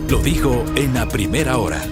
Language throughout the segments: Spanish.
Lo dijo en la primera hora.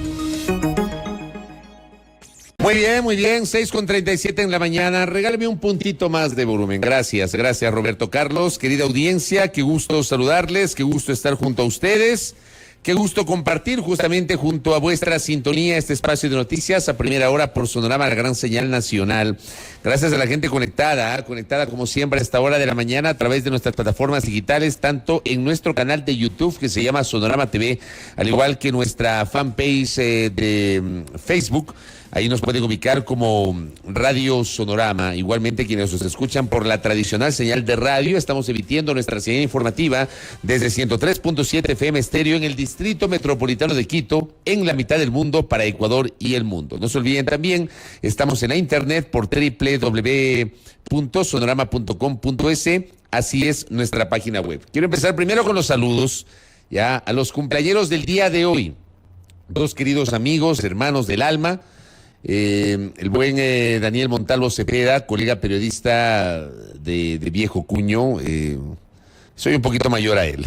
Muy bien, 6:37 en la mañana. Regáleme un puntito más de volumen. Gracias, Roberto Carlos. Querida audiencia, qué gusto saludarles, qué gusto estar junto a ustedes. Qué gusto compartir justamente junto a vuestra sintonía este espacio de noticias a primera hora por Sonorama, la gran señal nacional. Gracias a la gente conectada como siempre a esta hora de la mañana a través de nuestras plataformas digitales, tanto en nuestro canal de YouTube que se llama Sonorama TV, al igual que nuestra fanpage de Facebook. Ahí nos pueden ubicar como Radio Sonorama. Igualmente quienes nos escuchan por la tradicional señal de radio, estamos emitiendo nuestra señal informativa desde 103.7 FM estéreo en el Distrito Metropolitano de Quito, en la mitad del mundo para Ecuador y el mundo. No se olviden también, estamos en la internet por www.sonorama.com.es, así es nuestra página web. Quiero empezar primero con los saludos ya a los cumpleañeros del día de hoy. Dos queridos amigos, hermanos del alma. El buen Daniel Montalvo Cepeda, colega periodista de viejo cuño, soy un poquito mayor a él.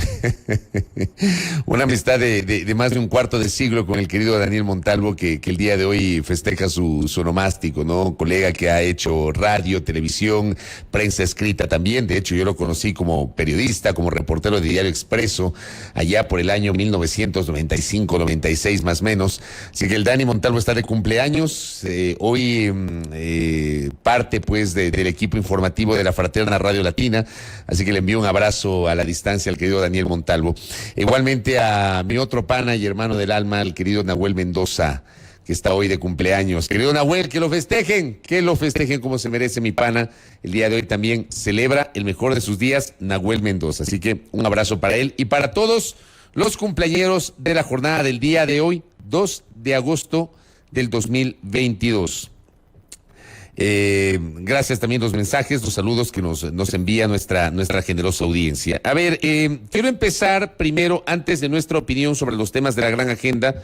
Una amistad de más de un cuarto de siglo con el querido Daniel Montalvo, que el día de hoy festeja su onomástico, ¿no? Colega que ha hecho radio, televisión, prensa escrita también. De hecho, yo lo conocí como periodista, como reportero de Diario Expreso, allá por el año 1995-96 más o menos. Así que el Dani Montalvo está de cumpleaños. Hoy parte pues del equipo informativo de la Fraterna Radio Latina. Así que le envío un abrazo a la distancia al querido Daniel Montalvo. Igualmente a mi otro pana y hermano del alma, el querido Nahuel Mendoza, que está hoy de cumpleaños. Querido Nahuel, que lo festejen como se merece mi pana. El día de hoy también celebra el mejor de sus días, Nahuel Mendoza. Así que un abrazo para él y para todos los cumpleañeros de la jornada del día de hoy, 2 de agosto del 2022. Gracias también los mensajes, los saludos que nos envía nuestra generosa audiencia. A ver, quiero empezar primero, antes de nuestra opinión sobre los temas de la gran agenda,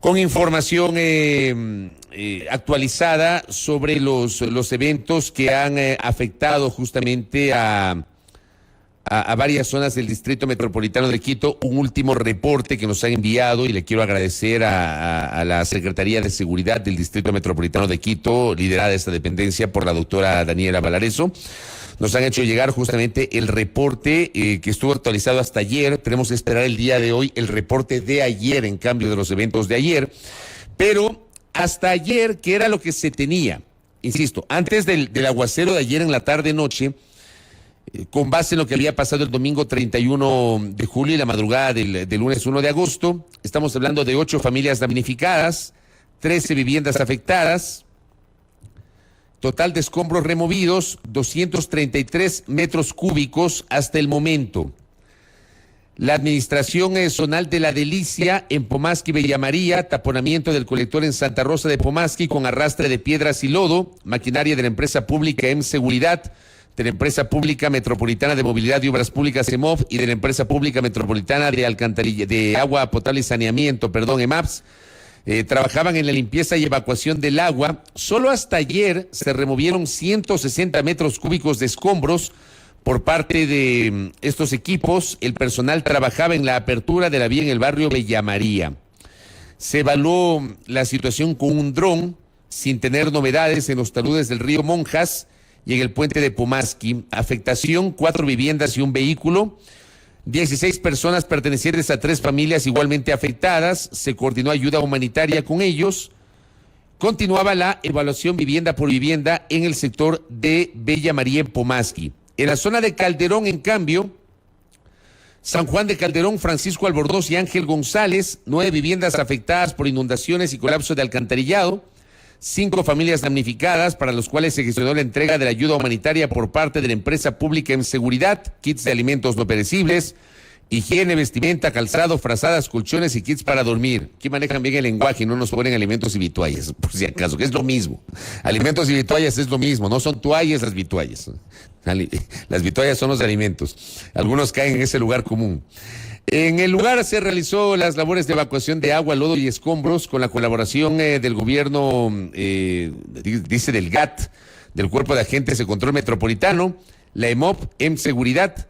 con información actualizada sobre los eventos que han afectado justamente a varias zonas del Distrito Metropolitano de Quito. Un último reporte que nos han enviado y le quiero agradecer a la Secretaría de Seguridad del Distrito Metropolitano de Quito, liderada esta dependencia por la doctora Daniela Valareso. Nos han hecho llegar justamente el reporte que estuvo actualizado hasta ayer. Tenemos que esperar el día de hoy el reporte de ayer en cambio de los eventos de ayer. Pero hasta ayer, ¿qué era lo que se tenía? Insisto, antes del aguacero de ayer en la tarde-noche, con base en lo que había pasado el domingo 31 de julio y la madrugada del lunes 1 de agosto, estamos hablando de 8 familias damnificadas, 13 viviendas afectadas, total de escombros removidos, 233 metros cúbicos hasta el momento. La administración zonal de La Delicia en Pomasqui, Bella María, taponamiento del colector en Santa Rosa de Pomasqui con arrastre de piedras y lodo, maquinaria de la empresa pública M Seguridad, de la Empresa Pública Metropolitana de Movilidad y Obras Públicas EMOV y de la Empresa Pública Metropolitana de Agua Potable y Saneamiento, EMAPS, trabajaban en la limpieza y evacuación del agua. Solo hasta ayer se removieron 160 metros cúbicos de escombros por parte de estos equipos. El personal trabajaba en la apertura de la vía en el barrio Bella María. Se evaluó la situación con un dron, sin tener novedades en los taludes del río Monjas y en el puente de Pomasqui. Afectación, 4 viviendas y un vehículo, 16 personas pertenecientes a 3 familias igualmente afectadas. Se coordinó ayuda humanitaria con ellos. Continuaba la evaluación vivienda por vivienda en el sector de Bella María en Pomasqui. En la zona de Calderón, en cambio, San Juan de Calderón, Francisco Albornoz y Ángel González, 9 viviendas afectadas por inundaciones y colapso de alcantarillado, 5 familias damnificadas para los cuales se gestionó la entrega de la ayuda humanitaria por parte de la empresa pública en seguridad, kits de alimentos no perecibles, higiene, vestimenta, calzado, frazadas, colchones y kits para dormir. Aquí manejan bien el lenguaje y no nos ponen alimentos y vituallas, por si acaso, que es lo mismo. Alimentos y vituallas es lo mismo, no son toallas las vituallas. Las vituallas son los alimentos. Algunos caen en ese lugar común. En el lugar se realizó las labores de evacuación de agua, lodo y escombros con la colaboración del gobierno, dice del GAT, del Cuerpo de Agentes de Control Metropolitano, la EMOP, Seguridad,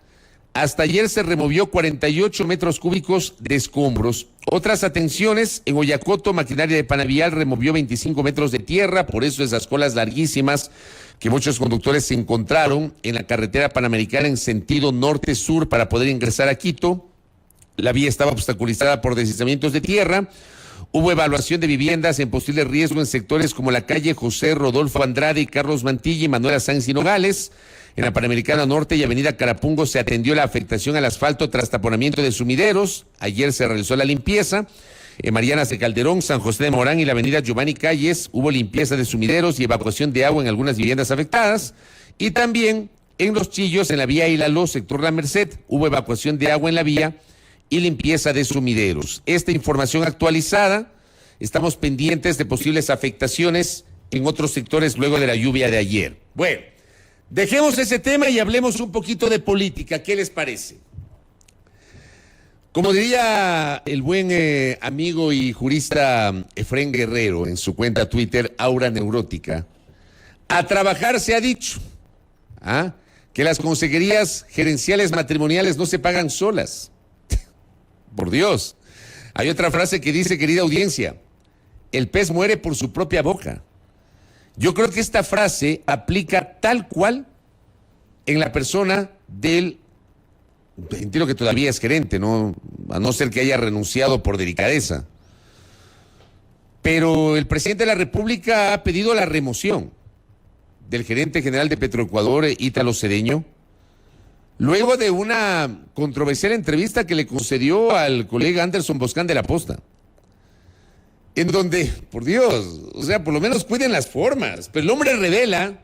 hasta ayer se removió 48 metros cúbicos de escombros. Otras atenciones, en Oyacoto, maquinaria de Panavial removió 25 metros de tierra, por eso esas colas larguísimas que muchos conductores se encontraron en la carretera panamericana en sentido norte-sur para poder ingresar a Quito. La vía estaba obstaculizada por deslizamientos de tierra. Hubo evaluación de viviendas en posible riesgo en sectores como la calle José Rodolfo Andrade y Carlos Mantilla y Manuela Sáenz y Nogales. En la Panamericana Norte y Avenida Carapungo se atendió la afectación al asfalto tras taponamiento de sumideros. Ayer se realizó la limpieza. En Marianas de Calderón, San José de Morán y la Avenida Giovanni Calles hubo limpieza de sumideros y evacuación de agua en algunas viviendas afectadas. Y también en Los Chillos, en la vía Hilaló, sector La Merced, hubo evacuación de agua en la vía y limpieza de sumideros. Esta información actualizada, estamos pendientes de posibles afectaciones en otros sectores luego de la lluvia de ayer. Bueno, dejemos ese tema y hablemos un poquito de política. ¿Qué les parece? Como diría el buen amigo y jurista Efrén Guerrero en su cuenta Twitter, Aura Neurótica, a trabajar se ha dicho que las consejerías gerenciales matrimoniales no se pagan solas. Por Dios. Hay otra frase que dice, querida audiencia, el pez muere por su propia boca. Yo creo que esta frase aplica tal cual en la persona del, entiendo que todavía es gerente, ¿no? A no ser que haya renunciado por delicadeza. Pero el presidente de la República ha pedido la remoción del gerente general de Petroecuador, Ítalo Cedeño, luego de una controversial entrevista que le concedió al colega Anderson Boscán de la Posta, en donde, por Dios, o sea, por lo menos cuiden las formas, pero el hombre revela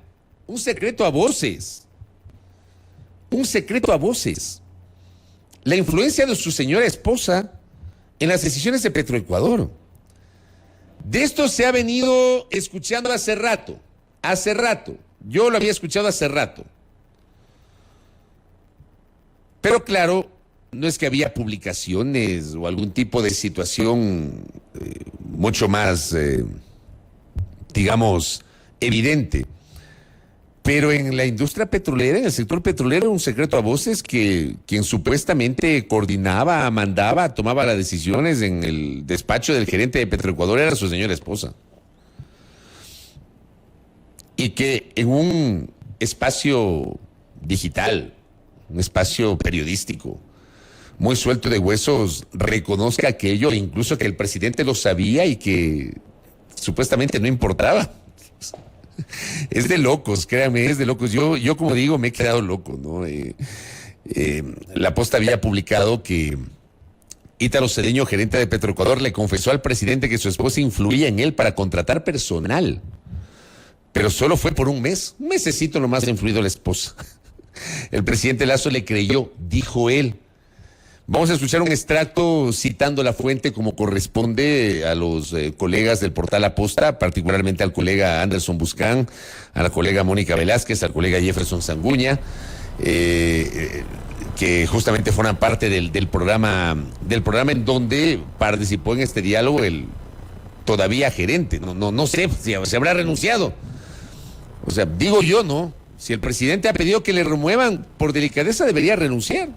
un secreto a voces, la influencia de su señora esposa en las decisiones de Petroecuador. De esto se ha venido escuchando hace rato, yo lo había escuchado hace rato. Pero claro, no es que había publicaciones o algún tipo de situación mucho más, digamos, evidente. Pero en la industria petrolera, en el sector petrolero, un secreto a voces que quien supuestamente coordinaba, mandaba, tomaba las decisiones en el despacho del gerente de Petroecuador era su señora esposa. Y que en un espacio digital, un espacio periodístico, muy suelto de huesos, reconozca aquello, incluso que el presidente lo sabía y que supuestamente no importaba. Es de locos, créanme, es de locos. Yo como digo, me he quedado loco, ¿no? La Posta había publicado que Ítalo Cedeño, gerente de Petroecuador, le confesó al presidente que su esposa influía en él para contratar personal. Pero solo fue por un mesecito nomás ha influido la esposa. El presidente Lasso le creyó, dijo él. Vamos a escuchar un extracto citando la fuente como corresponde a los colegas del portal La Posta, particularmente al colega Anderson Buscán, a la colega Mónica Velázquez, al colega Jefferson Sanguña, que justamente forman parte del programa en donde participó en este diálogo el todavía gerente. No sé si se habrá renunciado. O sea, digo yo, ¿no? Si el presidente ha pedido que le remuevan, por delicadeza debería renunciar.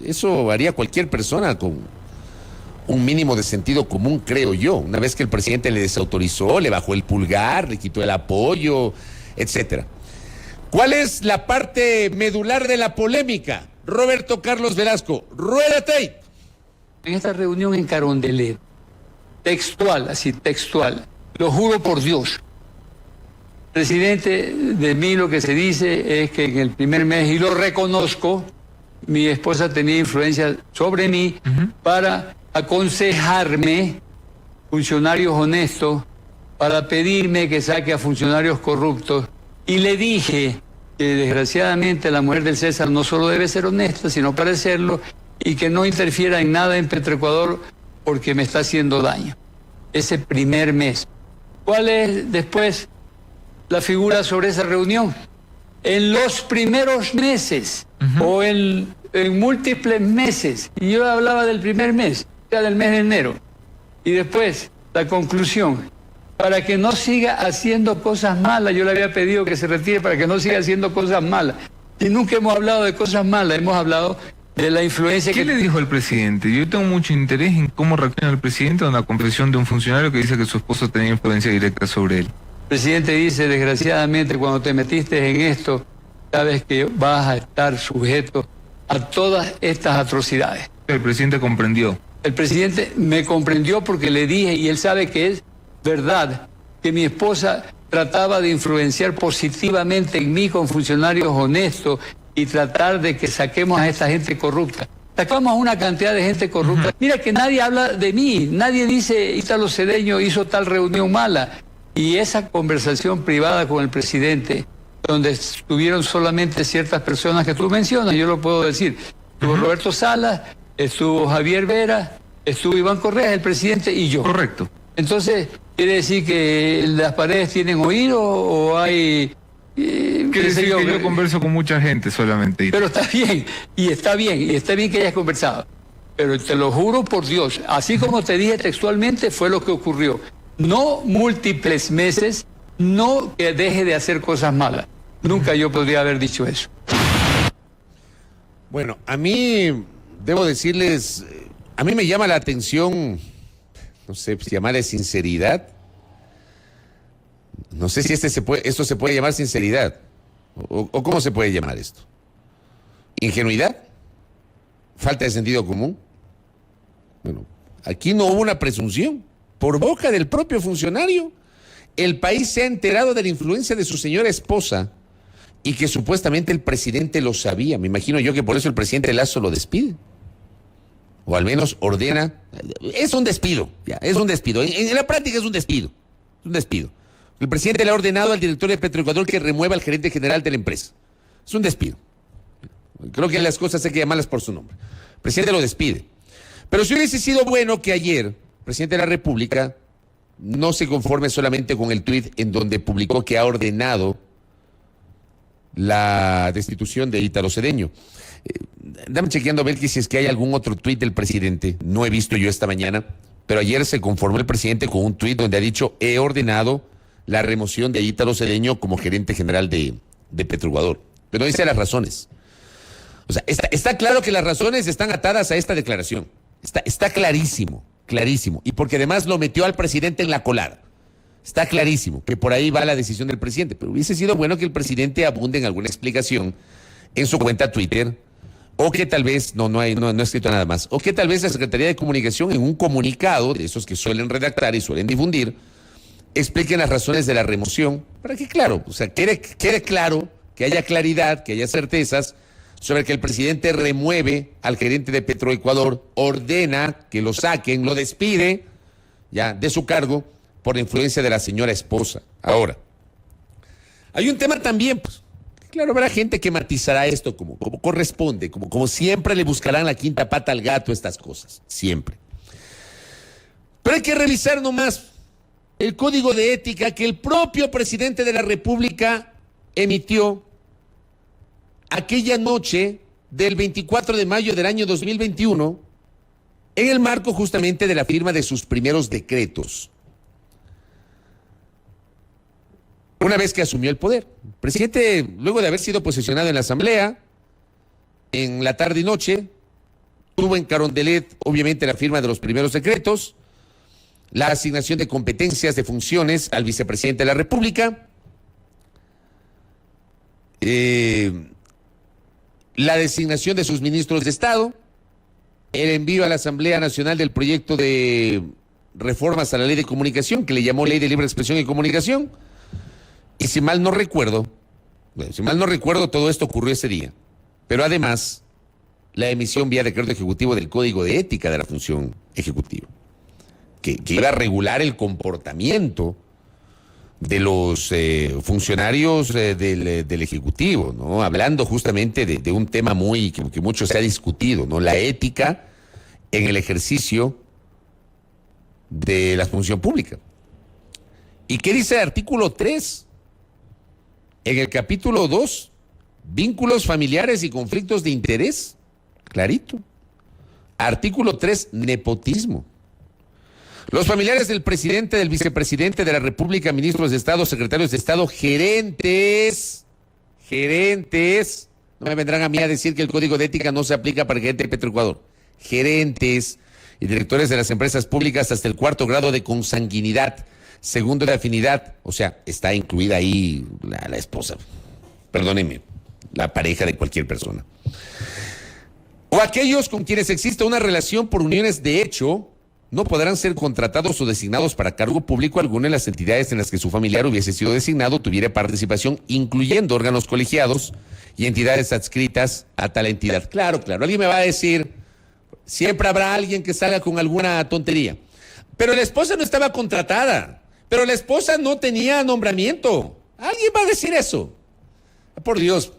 Eso haría cualquier persona con un mínimo de sentido común, creo yo. Una vez que el presidente le desautorizó, le bajó el pulgar, le quitó el apoyo, etcétera. ¿Cuál es la parte medular de la polémica? Roberto Carlos Velasco, ruédate. En esta reunión en Carondelet, textual, lo juro por Dios. Presidente, de mí lo que se dice es que en el primer mes, y lo reconozco, mi esposa tenía influencia sobre mí para aconsejarme, funcionarios honestos, para pedirme que saque a funcionarios corruptos. Y le dije que desgraciadamente la mujer del César no solo debe ser honesta, sino parecerlo, y que no interfiera en nada en Petroecuador porque me está haciendo daño. Ese primer mes. ¿Cuál es después la figura sobre esa reunión? En los primeros meses o en múltiples meses. Y yo hablaba del primer mes, ya del mes de enero. Y después, la conclusión. Para que no siga haciendo cosas malas, yo le había pedido que se retire para que no siga haciendo cosas malas. Y nunca hemos hablado de cosas malas, hemos hablado de la influencia ¿Qué le dijo el presidente? Yo tengo mucho interés en cómo reacciona el presidente a una confesión de un funcionario que dice que su esposo tenía influencia directa sobre él. El presidente dice, desgraciadamente, cuando te metiste en esto, sabes que vas a estar sujeto a todas estas atrocidades. El presidente comprendió. El presidente me comprendió porque le dije, y él sabe que es verdad, que mi esposa trataba de influenciar positivamente en mí con funcionarios honestos y tratar de que saquemos a esta gente corrupta. Sacamos a una cantidad de gente corrupta. Mira que nadie habla de mí, nadie dice Ítalo Cedeño hizo tal reunión mala. Y esa conversación privada con el presidente, donde estuvieron solamente ciertas personas que tú mencionas, yo lo puedo decir. Estuvo Roberto Salas, estuvo Javier Vera, estuvo Iván Correa, el presidente y yo. Correcto. Entonces, ¿quiere decir que las paredes tienen oído o hay...? Quiere decir que yo converso con mucha gente solamente. Pero está bien, y está bien que hayas conversado. Pero te lo juro por Dios, así como te dije textualmente, fue lo que ocurrió. No múltiples meses, no que deje de hacer cosas malas. Nunca yo podría haber dicho eso. Bueno, a mí, debo decirles, a mí me llama la atención, no sé si llamarle sinceridad. No sé si esto se puede llamar sinceridad. ¿O cómo se puede llamar esto? ¿Ingenuidad? ¿Falta de sentido común? Bueno, aquí no hubo una presunción. Por boca del propio funcionario, el país se ha enterado de la influencia de su señora esposa y que supuestamente el presidente lo sabía. Me imagino yo que por eso el presidente Lazo lo despide. O al menos ordena. Es un despido, ya, es un despido. En la práctica es un despido. Es un despido. El presidente le ha ordenado al director de Petroecuador que remueva al gerente general de la empresa. Es un despido. Creo que las cosas hay que llamarlas por su nombre. El presidente lo despide. Pero si hubiese sido bueno que ayer el presidente de la República no se conforme solamente con el tuit en donde publicó que ha ordenado la destitución de Ítalo Cedeño. Dame chequeando a ver que si es que hay algún otro tuit del presidente. No he visto yo esta mañana, pero ayer se conformó el presidente con un tuit donde ha dicho: he ordenado la remoción de Ítalo Cedeño como gerente general de Petroecuador. Pero no dice las razones. O sea, está claro que las razones están atadas a esta declaración. Está clarísimo, clarísimo. Y porque además lo metió al presidente en la colada. Está clarísimo que por ahí va la decisión del presidente. Pero hubiese sido bueno que el presidente abunde en alguna explicación en su cuenta Twitter, o que tal vez, no ha escrito nada más, o que tal vez la Secretaría de Comunicación en un comunicado, de esos que suelen redactar y suelen difundir, expliquen las razones de la remoción, para que, claro, o sea, quede claro, que haya claridad, que haya certezas sobre que el presidente remueve al gerente de Petroecuador, ordena que lo saquen, lo despide ya de su cargo por la influencia de la señora esposa. Ahora, hay un tema también, pues, claro, habrá gente que matizará esto como corresponde, como siempre le buscarán la quinta pata al gato estas cosas, siempre. Pero hay que revisar nomás el código de ética que el propio presidente de la República emitió aquella noche del 24 de mayo del año 2021 en el marco justamente de la firma de sus primeros decretos. Una vez que asumió el poder, el presidente, luego de haber sido posesionado en la Asamblea, en la tarde y noche, tuvo en Carondelet, obviamente, la firma de los primeros decretos, la asignación de competencias, de funciones al vicepresidente de la República, la designación de sus ministros de Estado, el envío a la Asamblea Nacional del proyecto de reformas a la Ley de Comunicación, que le llamó Ley de Libre Expresión y Comunicación, y si mal no recuerdo, todo esto ocurrió ese día, pero además la emisión vía decreto ejecutivo del Código de Ética de la Función Ejecutiva, que iba a regular el comportamiento de los funcionarios del Ejecutivo, ¿no? Hablando justamente de un tema que mucho se ha discutido, ¿no? La ética en el ejercicio de la función pública. ¿Y qué dice el artículo 3? En el capítulo 2, vínculos familiares y conflictos de interés, clarito. Artículo 3, nepotismo. Los familiares del presidente, del vicepresidente de la República, ministros de Estado, secretarios de Estado, gerentes, No me vendrán a mí a decir que el código de ética no se aplica para el gerente de Petroecuador. Gerentes y directores de las empresas públicas hasta el 4º grado de consanguinidad, 2º de afinidad, o sea, está incluida ahí la esposa, perdónenme, la pareja de cualquier persona. O aquellos con quienes exista una relación por uniones de hecho, no podrán ser contratados o designados para cargo público alguno en las entidades en las que su familiar hubiese sido designado, tuviera participación, incluyendo órganos colegiados y entidades adscritas a tal entidad. Claro, alguien me va a decir, siempre habrá alguien que salga con alguna tontería. Pero la esposa no estaba contratada, pero la esposa no tenía nombramiento. ¿Alguien va a decir eso? Por Dios,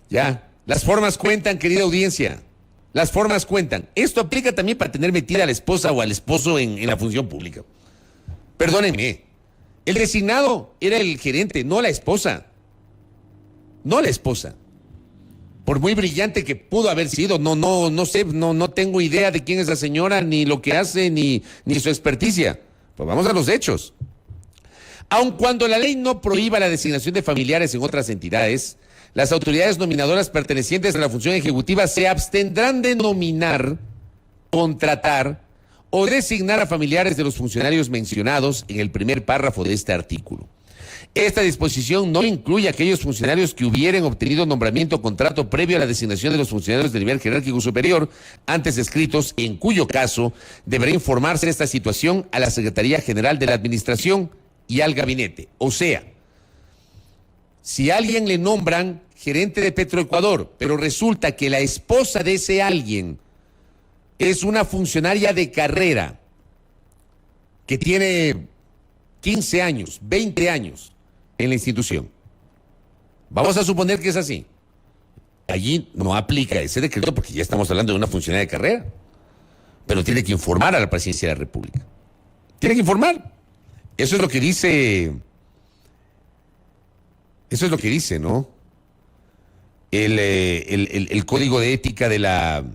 ya, las formas cuentan, querida audiencia. Las formas cuentan. Esto aplica también para tener metida a la esposa o al esposo en la función pública. Perdónenme. El designado era el gerente, no la esposa. No la esposa. Por muy brillante que pudo haber sido, no sé, no tengo idea de quién es la señora, ni lo que hace, ni su experticia. Pues vamos a los hechos. Aun cuando la ley no prohíba la designación de familiares en otras entidades, las autoridades nominadoras pertenecientes a la función ejecutiva se abstendrán de nominar, contratar o designar a familiares de los funcionarios mencionados en el primer párrafo de este artículo. Esta disposición no incluye a aquellos funcionarios que hubieran obtenido nombramiento o contrato previo a la designación de los funcionarios de nivel jerárquico superior antes descritos, en cuyo caso deberá informarse de esta situación a la Secretaría General de la Administración y al Gabinete. O sea, si a alguien le nombran gerente de Petroecuador, pero resulta que la esposa de ese alguien es una funcionaria de carrera que tiene 15 años, 20 años en la institución. Vamos a suponer que es así. Allí no aplica ese decreto porque ya estamos hablando de una funcionaria de carrera, pero tiene que informar a la Presidencia de la República. Tiene que informar. Eso es lo que dice... Eso es lo que dice, ¿no? El código de ética de la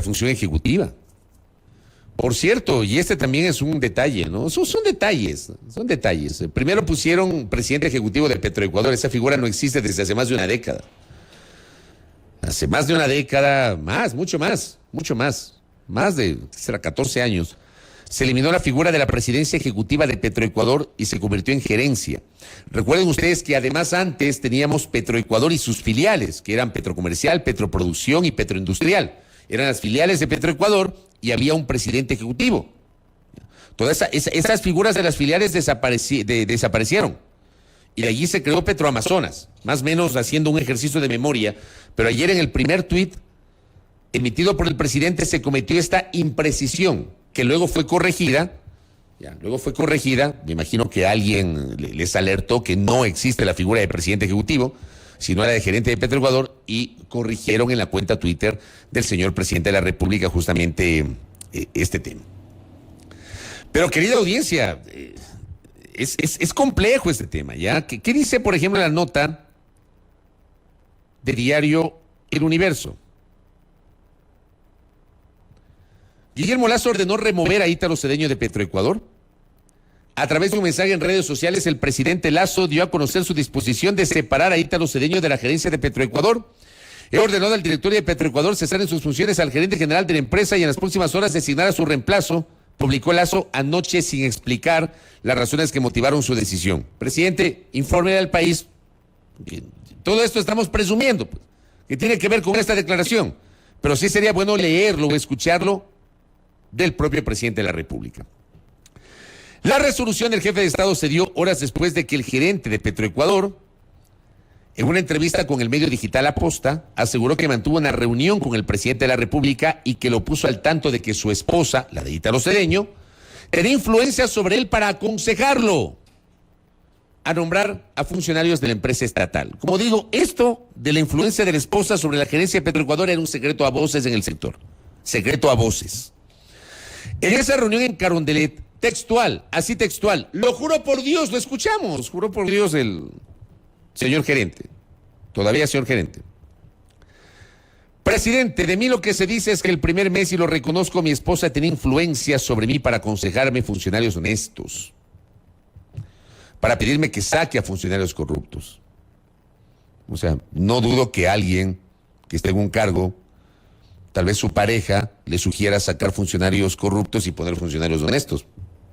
función ejecutiva. Por cierto, y este también es un detalle, ¿no? Son detalles. Primero pusieron presidente ejecutivo de Petroecuador. Esa figura no existe desde hace más de una década. Hace más de una década, mucho más. Más de, será 14 años. Se eliminó la figura de la presidencia ejecutiva de Petroecuador y se convirtió en gerencia. Recuerden ustedes que además antes teníamos Petroecuador y sus filiales, que eran Petrocomercial, Petroproducción y Petroindustrial. Eran las filiales de Petroecuador y había un presidente ejecutivo. Todas esas figuras de las filiales desaparecieron. Y de allí se creó Petroamazonas, más o menos haciendo un ejercicio de memoria. Pero ayer en el primer tuit emitido por el presidente se cometió esta imprecisión, que luego fue corregida. Me imagino que alguien les alertó que no existe la figura de presidente ejecutivo, sino la de gerente de Petroecuador, y corrigieron en la cuenta Twitter del señor presidente de la República justamente este tema. Pero querida audiencia, es complejo este tema, ¿ya? ¿Qué dice, por ejemplo, la nota de diario El Universo? Guillermo Lasso ordenó remover a Ítalo Cedeño de Petroecuador. A través de un mensaje en redes sociales, el presidente Lasso dio a conocer su disposición de separar a Ítalo Cedeño de la gerencia de Petroecuador. He ordenado al directorio de Petroecuador cesar en sus funciones al gerente general de la empresa y en las próximas horas designar a su reemplazo, publicó Lasso anoche sin explicar las razones que motivaron su decisión. Presidente, informe al país. Todo esto estamos presumiendo, pues, que tiene que ver con esta declaración, pero sí sería bueno leerlo o escucharlo del propio presidente de la República. La resolución del jefe de Estado se dio horas después de que el gerente de Petroecuador, en una entrevista con el medio digital Aposta, aseguró que mantuvo una reunión con el presidente de la República y que lo puso al tanto de que su esposa, la de Ítalo Cedeño, tenía influencia sobre él para aconsejarlo a nombrar a funcionarios de la empresa estatal. Como digo, esto de la influencia de la esposa sobre la gerencia de Petroecuador era un secreto a voces en el sector. Secreto a voces. En esa reunión en Carondelet, así textual, lo juro por Dios, lo escuchamos, juró por Dios el señor gerente, todavía señor gerente. Presidente, de mí lo que se dice es que el primer mes, y lo reconozco, mi esposa tenía influencia sobre mí para aconsejarme funcionarios honestos, para pedirme que saque a funcionarios corruptos. O sea, no dudo que alguien que esté en un cargo, tal vez su pareja, le sugiera sacar funcionarios corruptos y poner funcionarios honestos.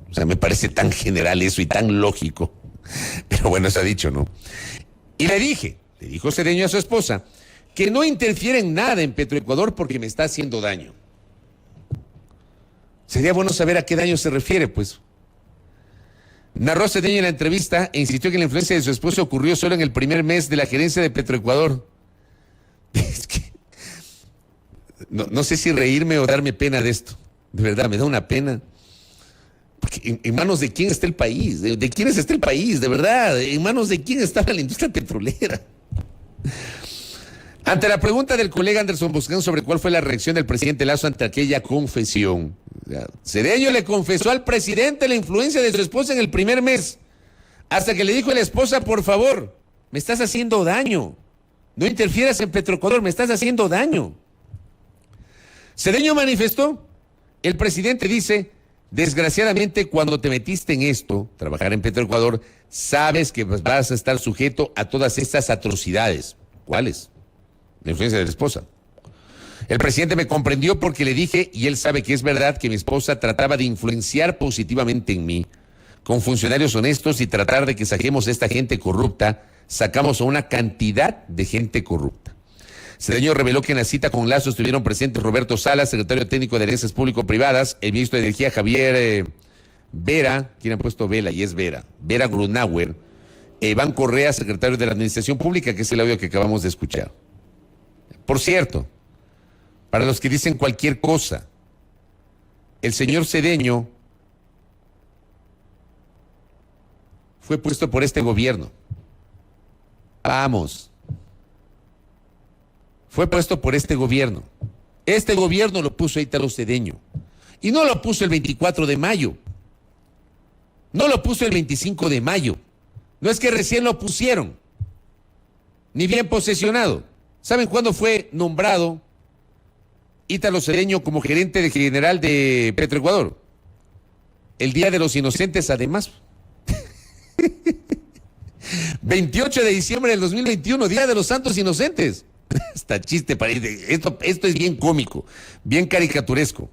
O sea, me parece tan general eso y tan lógico. Pero bueno, eso ha dicho, ¿no? Y le dijo Cedeño a su esposa, que no interfiere en nada en Petroecuador porque me está haciendo daño. Sería bueno saber a qué daño se refiere, pues. Narró Cedeño en la entrevista e insistió que la influencia de su esposo ocurrió solo en el primer mes de la gerencia de Petroecuador. Es que no sé si reírme o darme pena de esto. De verdad, me da una pena. Porque en manos de quién está el país, de quiénes está el país, de verdad, en manos de quién estaba la industria petrolera. Ante la pregunta del colega Anderson Boscán sobre cuál fue la reacción del presidente Lazo ante aquella confesión, Cedeño le confesó al presidente la influencia de su esposa en el primer mes, hasta que le dijo a la esposa, por favor, me estás haciendo daño, no interfieras en Petroecuador, me estás haciendo daño. Cedeño manifestó, el presidente dice, desgraciadamente cuando te metiste en esto, trabajar en Petroecuador, sabes que vas a estar sujeto a todas estas atrocidades. ¿Cuáles? La influencia de la esposa. El presidente me comprendió porque le dije, y él sabe que es verdad, que mi esposa trataba de influenciar positivamente en mí, con funcionarios honestos y tratar de que saquemos a esta gente corrupta, sacamos a una cantidad de gente corrupta. Cedeño reveló que en la cita con Lazo estuvieron presentes Roberto Salas, secretario técnico de Alianzas Público-Privadas, el ministro de Energía Javier Vera, quien han puesto Vela y es Vera Grunauer, Iván Correa, secretario de la Administración Pública, que es el audio que acabamos de escuchar. Por cierto, para los que dicen cualquier cosa, el señor Cedeño fue puesto por este gobierno. Vamos. Fue puesto por este gobierno. Este gobierno lo puso a Ítalo Cedeño. Y no lo puso el 24 de mayo. No lo puso el 25 de mayo. No es que recién lo pusieron. Ni bien posesionado. ¿Saben cuándo fue nombrado Ítalo Cedeño como gerente general de Petroecuador? El Día de los Inocentes, además. 28 de diciembre del 2021, Día de los Santos Inocentes. Hasta chiste parece. Esto es bien cómico, bien caricaturesco.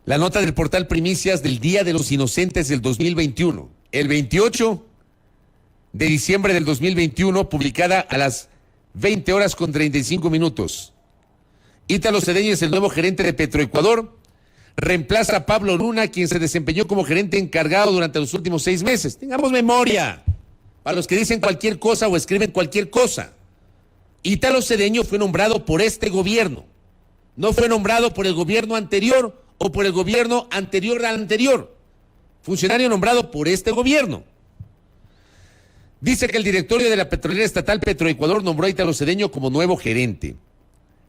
La nota del portal Primicias del Día de los Inocentes del 2021. El 28 de diciembre del 2021, publicada a las 20 horas con 35 minutos. Ítalo Cedeño es el nuevo gerente de Petroecuador. Reemplaza a Pablo Luna, quien se desempeñó como gerente encargado durante los últimos 6 meses. Tengamos memoria. Para los que dicen cualquier cosa o escriben cualquier cosa. Ítalo Cedeño fue nombrado por este gobierno. No fue nombrado por el gobierno anterior o por el gobierno anterior al anterior. Funcionario nombrado por este gobierno. Dice que el directorio de la petrolera estatal Petroecuador nombró a Ítalo Cedeño como nuevo gerente.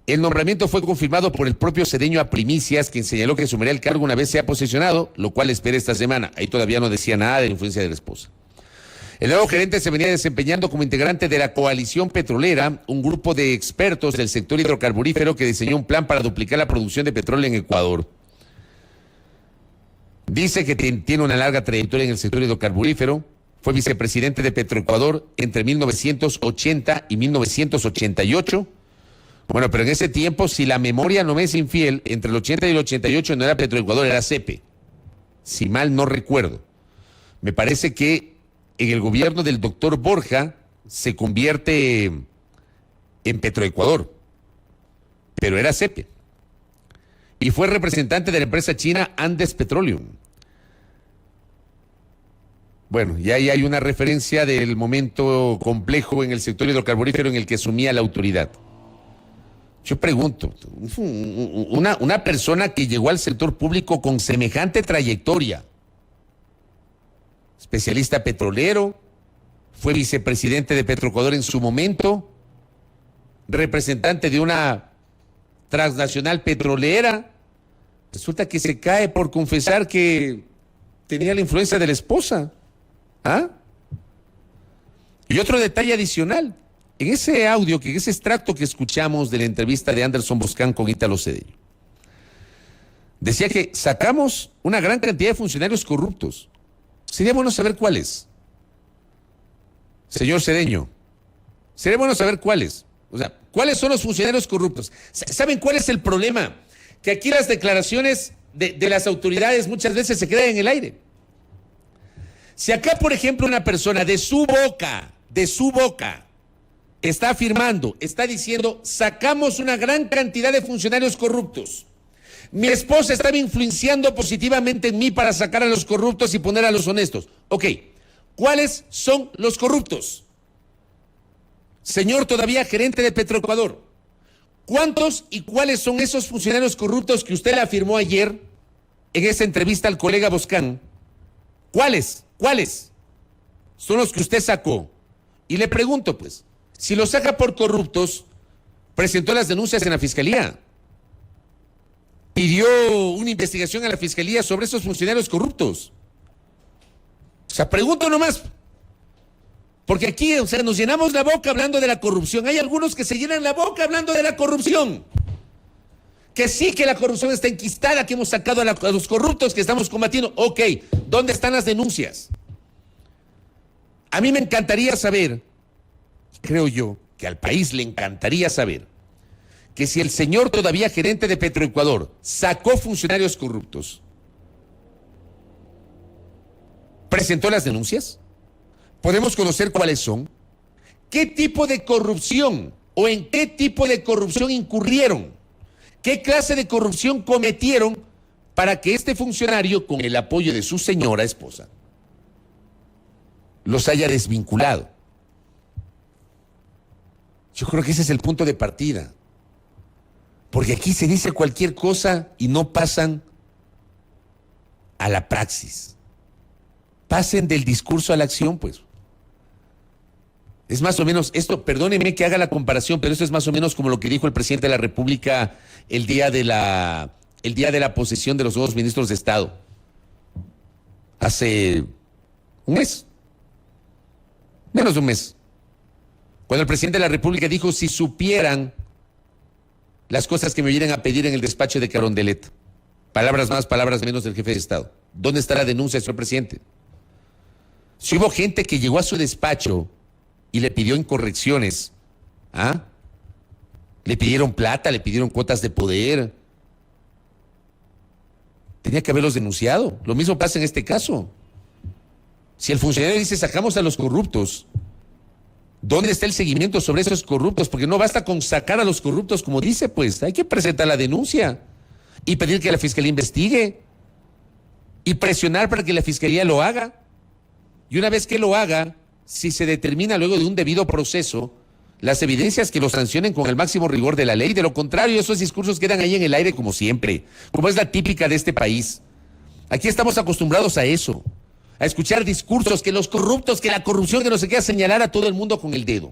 El nombramiento fue confirmado por el propio Cedeño a Primicias, quien señaló que asumirá el cargo una vez sea posesionado, lo cual espera esta semana. Ahí todavía no decía nada de la influencia de la esposa. El nuevo gerente se venía desempeñando como integrante de la Coalición Petrolera, un grupo de expertos del sector hidrocarburífero que diseñó un plan para duplicar la producción de petróleo en Ecuador. Dice que tiene una larga trayectoria en el sector hidrocarburífero. Fue vicepresidente de Petroecuador entre 1980 y 1988. Bueno, pero en ese tiempo, si la memoria no me es infiel, entre el 80 y el 88 no era Petroecuador, era CEPE. Si mal no recuerdo. Me parece que en el gobierno del doctor Borja se convierte en Petroecuador, pero era CEPE. Y fue representante de la empresa china Andes Petroleum. Bueno, y ahí hay una referencia del momento complejo en el sector hidrocarburífero en el que asumía la autoridad. Yo pregunto, una persona que llegó al sector público con semejante trayectoria, especialista petrolero, fue vicepresidente de Petroecuador en su momento, representante de una transnacional petrolera, resulta que se cae por confesar que tenía la influencia de la esposa. ¿Ah? Y otro detalle adicional, en ese audio, en ese extracto que escuchamos de la entrevista de Anderson Boscán con Ítalo Cedeño, decía que sacamos una gran cantidad de funcionarios corruptos. Sería bueno saber cuáles. Señor Cedeño, Sería bueno saber cuáles. O sea, ¿cuáles son los funcionarios corruptos? ¿Saben cuál es el problema? Que aquí las declaraciones de las autoridades muchas veces se quedan en el aire. Si acá, por ejemplo, una persona de su boca, está afirmando, está diciendo, sacamos una gran cantidad de funcionarios corruptos. Mi esposa estaba influenciando positivamente en mí para sacar a los corruptos y poner a los honestos. Ok, ¿cuáles son los corruptos? Señor todavía gerente de Petroecuador, ¿cuántos y cuáles son esos funcionarios corruptos que usted le afirmó ayer en esa entrevista al colega Boscán? ¿Cuáles son los que usted sacó? Y le pregunto, pues, si los saca por corruptos, presentó las denuncias en la Fiscalía. Pidió una investigación a la Fiscalía sobre esos funcionarios corruptos. O sea, pregunto nomás. Porque aquí, o sea, nos llenamos la boca hablando de la corrupción. Hay algunos que se llenan la boca hablando de la corrupción. Que sí, que la corrupción está enquistada, que hemos sacado a los corruptos, que estamos combatiendo. Ok, ¿dónde están las denuncias? A mí me encantaría saber, creo yo, que al país le encantaría saber, que si el señor todavía gerente de Petroecuador sacó funcionarios corruptos, ¿presentó las denuncias? ¿Podemos conocer cuáles son? ¿Qué tipo de corrupción o en qué tipo de corrupción incurrieron? ¿Qué clase de corrupción cometieron para que este funcionario, con el apoyo de su señora esposa, los haya desvinculado? Yo creo que ese es el punto de partida. Porque aquí se dice cualquier cosa y no pasan a la praxis. Pasen del discurso a la acción, pues. Es más o menos esto, perdónenme que haga la comparación, pero esto es más o menos como lo que dijo el presidente de la República el día de la posesión de los nuevos ministros de Estado. Hace un mes. Menos de un mes. Cuando el presidente de la República dijo, si supieran las cosas que me vienen a pedir en el despacho de Carondelet. Palabras más, palabras menos del jefe de Estado. ¿Dónde está la denuncia, señor presidente? Si hubo gente que llegó a su despacho y le pidió incorrecciones, ¿ah? Le pidieron plata, le pidieron cuotas de poder. Tenía que haberlos denunciado. Lo mismo pasa en este caso. Si el funcionario dice, sacamos a los corruptos, ¿dónde está el seguimiento sobre esos corruptos? Porque no basta con sacar a los corruptos, como dice, pues hay que presentar la denuncia y pedir que la Fiscalía investigue y presionar para que la Fiscalía lo haga. Y una vez que lo haga, si se determina luego de un debido proceso, las evidencias que lo sancionen con el máximo rigor de la ley. De lo contrario, esos discursos quedan ahí en el aire como siempre, como es la típica de este país. Aquí estamos acostumbrados a eso, a escuchar discursos que los corruptos, que la corrupción, que no se queda señalar a todo el mundo con el dedo.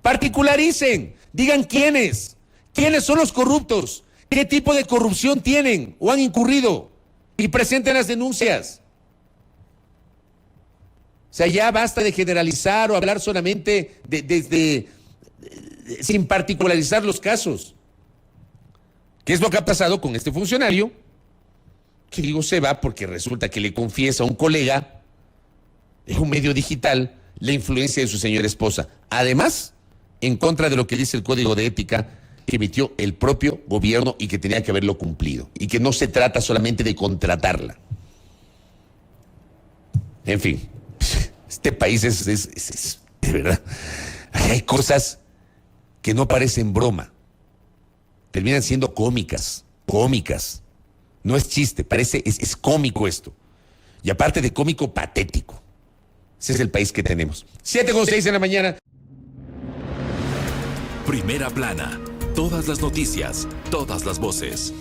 Particularicen, digan quiénes son los corruptos, qué tipo de corrupción tienen o han incurrido y presenten las denuncias. O sea, ya basta de generalizar o hablar solamente sin particularizar los casos. ¿Qué es lo que ha pasado con este funcionario? Que digo, se va porque resulta que le confiesa a un colega en un medio digital la influencia de su señora esposa. Además, en contra de lo que dice el Código de Ética que emitió el propio gobierno y que tenía que haberlo cumplido. Y que no se trata solamente de contratarla. En fin. Este país es de verdad, hay cosas que no parecen broma, terminan siendo cómicas. No es chiste, es cómico esto. Y aparte de cómico, patético. Ese es el país que tenemos. 7:06 de la mañana. Primera plana, todas las noticias, todas las voces.